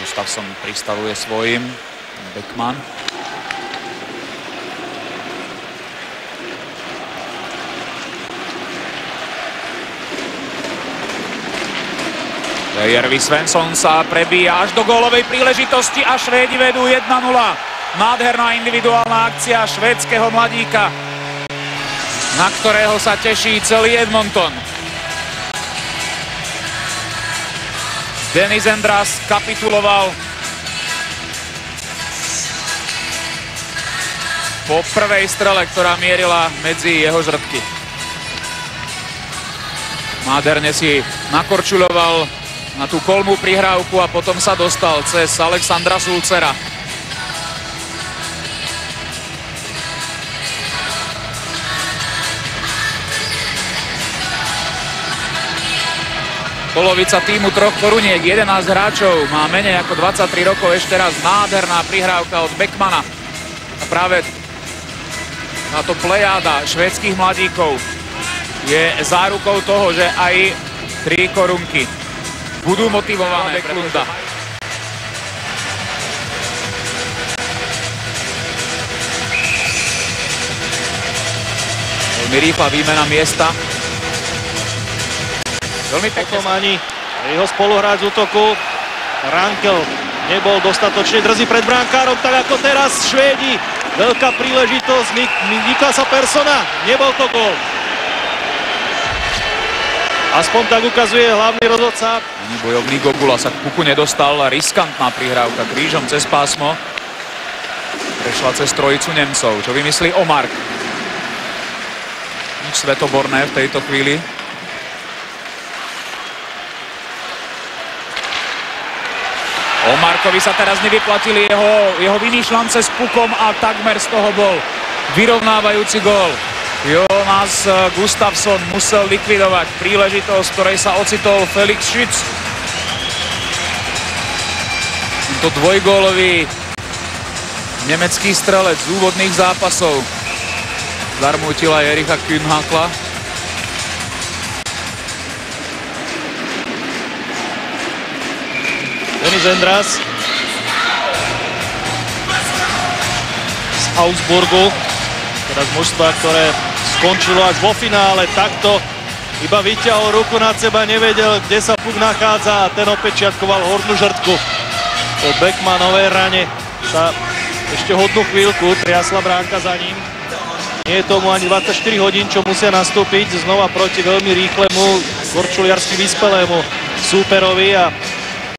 Gustafsson pristavuje svojim. Beckman. Järvi Svensson sa prebíja až do gólovej príležitosti a Švédi vedú 1-0. Nádherná individuálna akcia švédskeho mladíka, na ktorého sa teší celý Edmonton. Denis Endras kapituloval po prvej strele, ktorá mierila medzi jeho žrtky. Nádherne si nakorčuľoval na tú kolmú prihrávku a potom sa dostal cez Alexandra Sulcera. Polovica týmu troch koruniek, 11 hráčov, má menej ako 23 rokov, ešte raz nádherná prihrávka od Beckmana. A práve táto plejáda švédskych mladíkov je zárukou toho, že aj 3 korunky budú motivované pre Klunda. Veľmi rýchla výmena miesta. Veľmi pekne. Ani jeho spoluhráč z útoku Rankel nebol dostatočne drzý pred brankárom, tak ako teraz Švédi. Veľká príležitosť Niklasa Perssona, nebol to gól. Aspoň tak ukazuje hlavný rozhodca. Bojovník Gogula sa k puku nedostal, riskantná prihrávka krížom cez pásmo. Prešla cez trojicu Nemcov. Čo vymyslí Omark? Nič svetoborné v tejto chvíli. Omarkovi sa teraz nevyplatili jeho vymýšľance s pukom a takmer z toho bol vyrovnávajúci gól. Jonas Gustafsson musel likvidovať príležitosť, ktorej sa ocitol Felix Schütz. To dvojgólový nemecký strelec z úvodných zápasov zarmútila Ericha Kühnhackla. Denis Endras z Augsburgu, teda z mužstva, ktoré skončilo až vo finále. Takto iba vyťahol ruku nad seba, nevedel, kde sa puk nachádza a ten opečiatkoval hornú žrtku. Po Beckmanovej rane sa ešte hodnú chvíľku triasla bránka za ním. Nie je tomu ani 24 hodín, čo musia nastúpiť znova proti veľmi rýchlemu, korčuliarsky vyspelému súperovi a